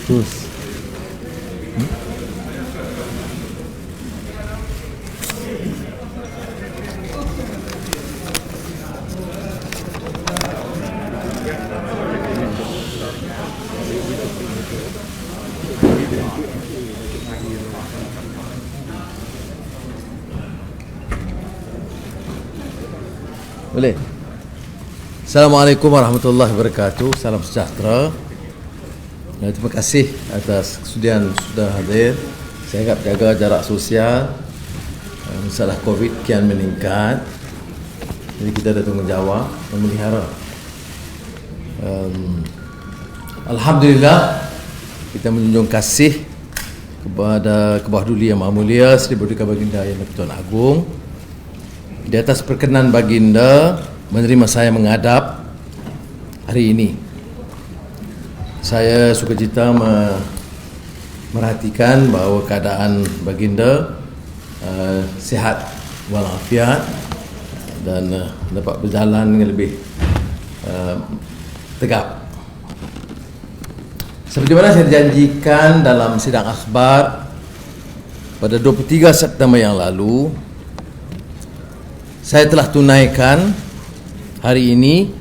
Terus. Boleh. Assalamualaikum warahmatullahi wabarakatuh. Salam sejahtera. Terima kasih atas kesudian sudah hadir. Saya harap jaga jarak sosial. Masalah COVID kian meningkat. Jadi kita ada tanggungjawab memelihara. Alhamdulillah, kita menjunjung kasih kepada Kebawah Duli Yang Maha Mulia Sri Berdeka Baginda Yang Tuan Agong. Di atas perkenan Baginda menerima saya menghadap hari ini. Saya sukacita merhatikan bahawa keadaan Baginda sihat walafiat dan dapat berjalan dengan lebih tegap. Seperti mana saya janjikan dalam sidang akhbar pada 23 September yang lalu, saya telah tunaikan hari ini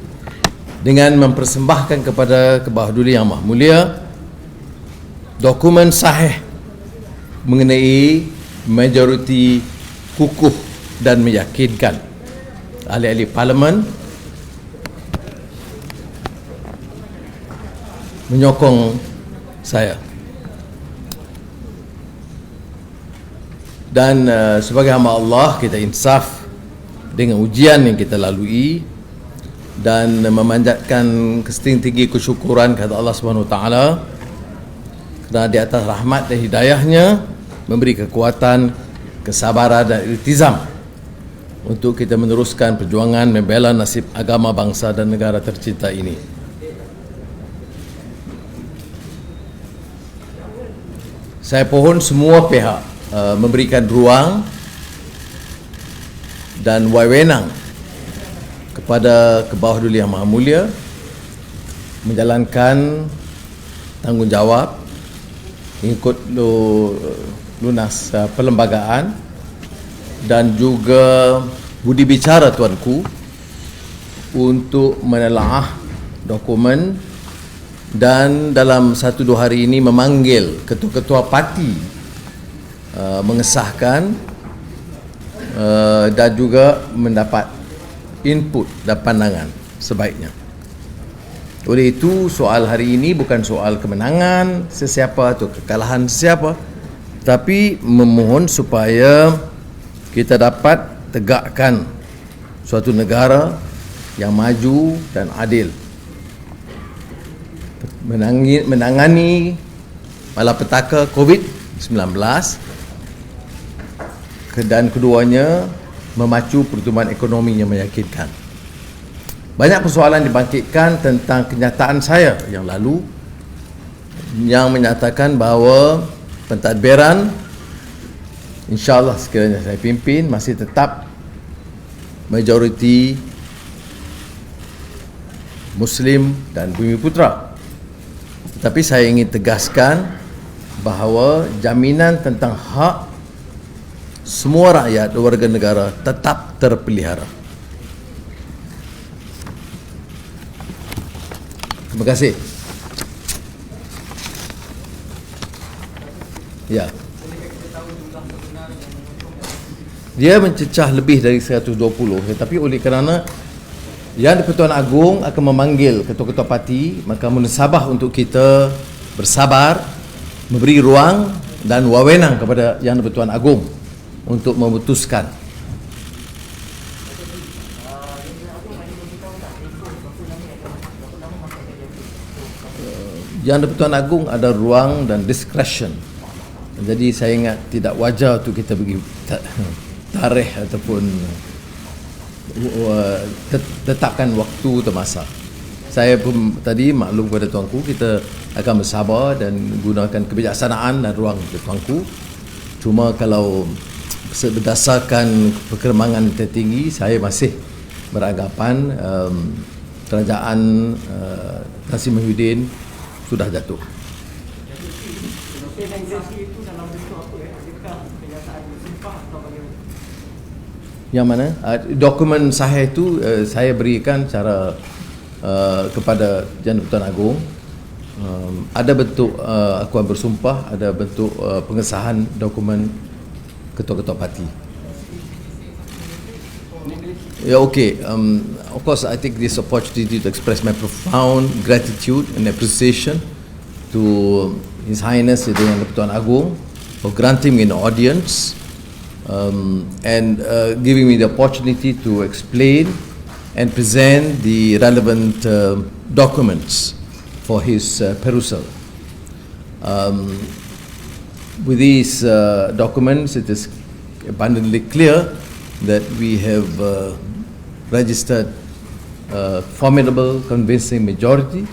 dengan mempersembahkan kepada Kebawah Duli Yang Maha Mulia dokumen sahih mengenai majoriti kukuh dan meyakinkan ahli-ahli parlimen menyokong saya. Dan sebagai hamba Allah, kita insaf dengan ujian yang kita lalui dan memanjatkan setinggi-tinggi kesyukuran kepada Allah Subhanahu Wa Taala kerana di atas rahmat dan hidayahnya memberi kekuatan, kesabaran dan iltizam untuk kita meneruskan perjuangan membela nasib agama, bangsa dan negara tercinta ini. Saya pohon semua pihak memberikan ruang dan wewenang kepada Kebawah Duli Yang Maha Mulia menjalankan tanggungjawab mengikut lunas perlembagaan dan juga budi bicara tuanku untuk menelaah dokumen dan dalam 1-2 hari ini memanggil ketua-ketua parti mengesahkan dan juga mendapat input dan pandangan sebaiknya. Oleh itu, soal hari ini bukan soal kemenangan sesiapa atau kekalahan sesiapa, tapi memohon supaya kita dapat tegakkan suatu negara yang maju dan adil, menangani malapetaka COVID-19, dan keduanya memacu pertumbuhan ekonomi yang meyakinkan. Banyak persoalan dibangkitkan tentang kenyataan saya yang lalu yang menyatakan bahawa pentadbiran insya-Allah sekiranya saya pimpin masih tetap majoriti Muslim dan Bumiputera. Tetapi saya ingin tegaskan bahawa jaminan tentang hak semua rakyat warga negara tetap terpelihara. Terima kasih. Ya. Dia mencecah lebih dari 120, tetapi oleh kerana Yang di-Pertuan Agong akan memanggil ketua-ketua parti, maka munasabah untuk kita bersabar, memberi ruang dan wewenang kepada Yang di-Pertuan Agong untuk memutuskan. Yang di-Pertuan Agong ada ruang dan discretion. Jadi saya ingat tidak wajar untuk kita bagi tarikh ataupun tetapkan waktu termasa. Saya pun tadi maklum kepada tuanku, kita akan bersabar dan gunakan kebijaksanaan dan ruang untuk tuanku. Cuma kalau berdasarkan perkembangan tertinggi, saya masih beranggapan kerajaan Tan Sri Muhyiddin sudah jatuh. itu dalam bentuk apa ya? Adakah kenyataan bersumpah atau bagaimana? Yang mana? Dokumen sahih itu saya berikan secara kepada Jabatan Agung. Ada bentuk akuan bersumpah, ada bentuk pengesahan dokumen ketua-ketua parti. Yeah, okay. Of course, I take this opportunity to express my profound gratitude and appreciation to His Highness Yang Pertuan Agong for granting me an audience and giving me the opportunity to explain and present the relevant documents for his perusal. With these documents, it is abundantly clear that we have registered a formidable, convincing majority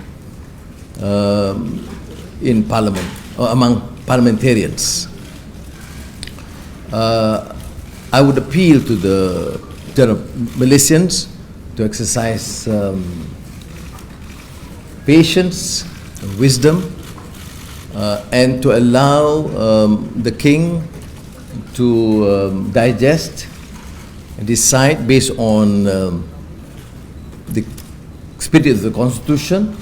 in Parliament, or among parliamentarians. I would appeal to the Malaysians to exercise patience, wisdom, and to allow the King to digest and decide based on the spirit of the Constitution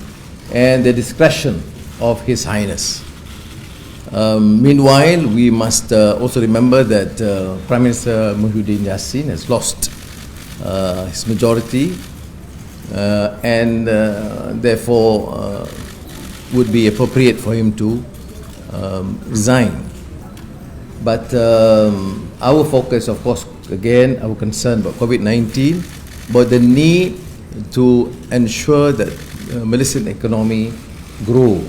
and the discretion of His Highness. Meanwhile, we must also remember that Prime Minister Muhyiddin Yassin has lost his majority and therefore would be appropriate for him to resign. But our focus, of course, again, our concern about COVID-19, but the need to ensure that Malaysian economy grow,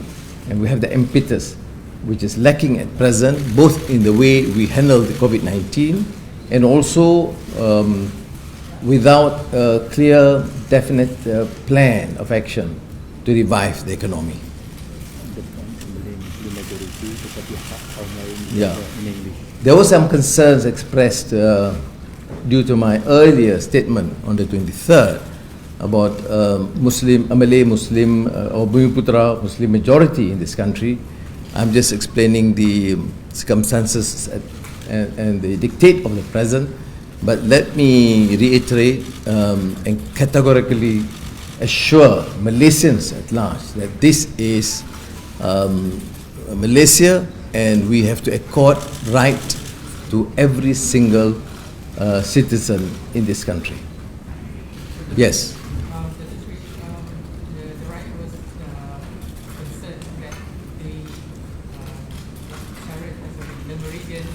and we have the impetus which is lacking at present, both in the way we handle the COVID-19 and also without a clear, definite plan of action to revive the economy. Yeah. There were some concerns expressed due to my earlier statement on the 23rd about Malay Muslim or Bumiputra Muslim majority in this country. I'm just explaining the circumstances and the dictate of the present. But let me reiterate and categorically assure Malaysians at large that this is Malaysia, and we have to accord right to every single citizen in this country. Yes. The right was concerned that the Meridian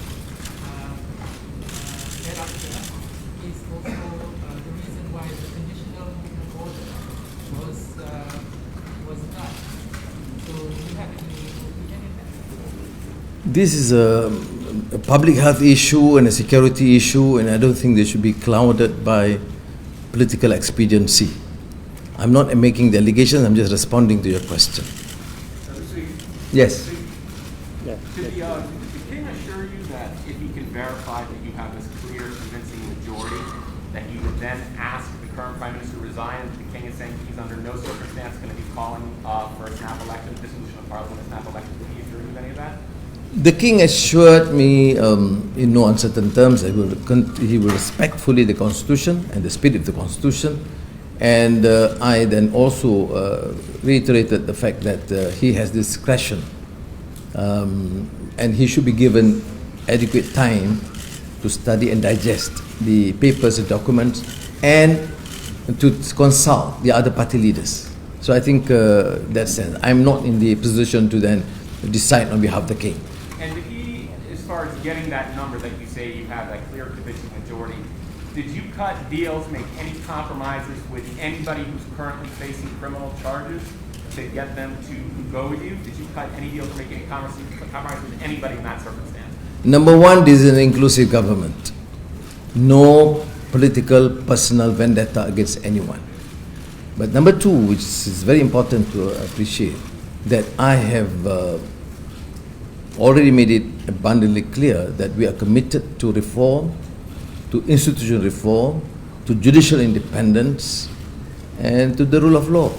thereafter is also the reason why the conditional order was done. So do you have any opinion in that? This is a public health issue and a security issue, and I don't think they should be clouded by political expediency. I'm not making the allegations, I'm just responding to your question. Yes. Did the King assure you that if he can verify that you have this clear, convincing majority, that he would then ask the current Prime Minister to resign? The King is saying he's under no circumstance going to be calling for a snap election, dissolution of Parliament, a snap election. Did he assure you of any of that? The King assured me in no uncertain terms that he will respect fully the Constitution and the spirit of the Constitution. And I then also reiterated the fact that he has discretion and he should be given adequate time to study and digest the papers and documents and to consult the other party leaders. So I think that's it. I'm not in the position to then decide on behalf of the King. And did he, as far as getting that number that you say you have, that clear, convincing majority, did you cut deals, make any compromises with anybody who's currently facing criminal charges to get them to go with you? Did you cut any deals, make any compromises with anybody in that circumstance? Number one, this is an inclusive government. No political, personal vendetta against anyone. But number two, which is very important to appreciate, that I have already made it abundantly clear that we are committed to reform, to institutional reform, to judicial independence, and to the rule of law.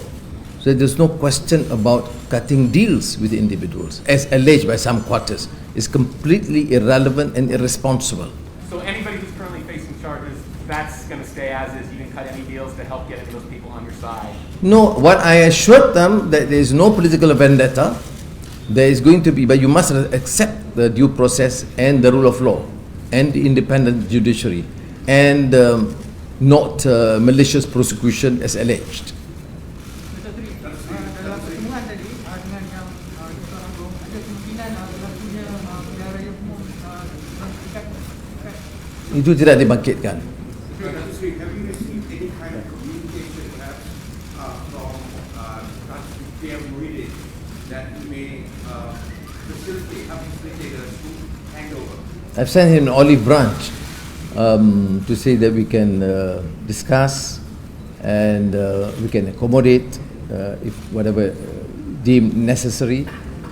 So there's no question about cutting deals with individuals, as alleged by some quarters. It's completely irrelevant and irresponsible. So anybody who's currently facing charges, that's going to stay as is. You didn't cut any deals to help getting those people on your side. No, what I assured them that there is no political vendetta. There is going to be, but you must accept the due process and the rule of law and the independent judiciary and not malicious prosecution as alleged. Mr. Tri, dalam pertemuan tadi dengan yang Dr. Agung, ada kemungkinan berlakunya perkara yang umum dalam tingkat. Itu tidak dibangkitkan. Dr. Sri, have you received any kind of communication perhaps from PM Muhyiddin that you may facilitate, help facilitate a smooth handover? I've sent him an olive branch to say that we can discuss and we can accommodate if whatever deemed necessary.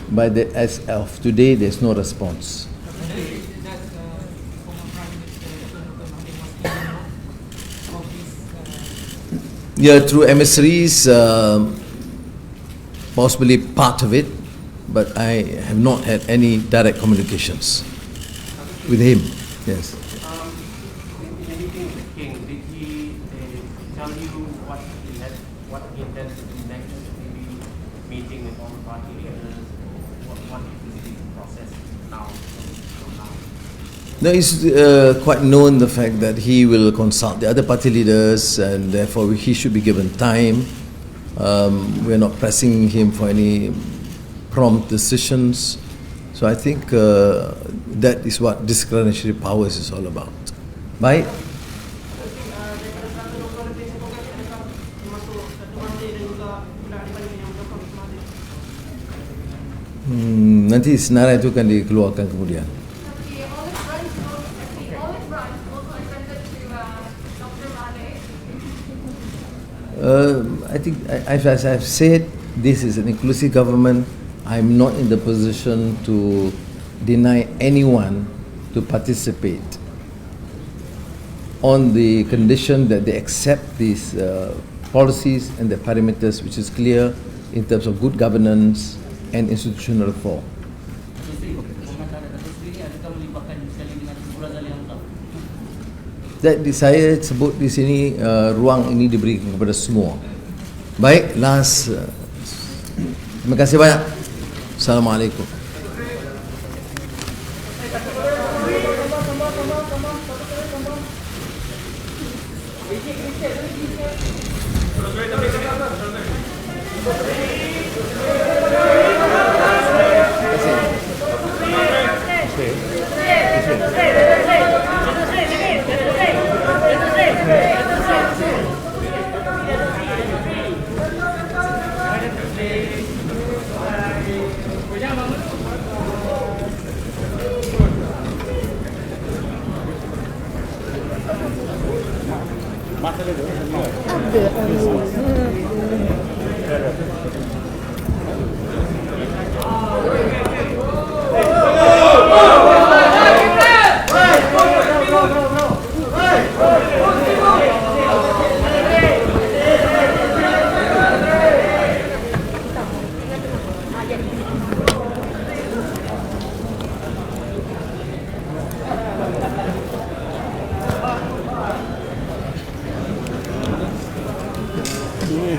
But as of today, there's no response. Yeah, through emissaries, possibly part of it, but I have not had any direct communications with him. Yes. In the meeting with the king, did he tell you what he intends to do next? Maybe meeting with all the party leaders? What is the process now? From now? No, it's quite known the fact that he will consult the other party leaders and therefore he should be given time. We're not pressing him for any prompt decisions. So I think that is what discretionary powers is all about. Baik. Nanti senarai itu akan dikeluarkan kemudian. The olive branch also extended to Dr. Mane. I think, as I've said, this is an inclusive government. I'm not in the position to deny anyone to participate on the condition that they accept these policies and the parameters, which is clear in terms of good governance and institutional reform. Saya sebut di sini ruang ini diberikan kepada semua. Baik, last. Terima kasih banyak. Assalamualaikum. Ini,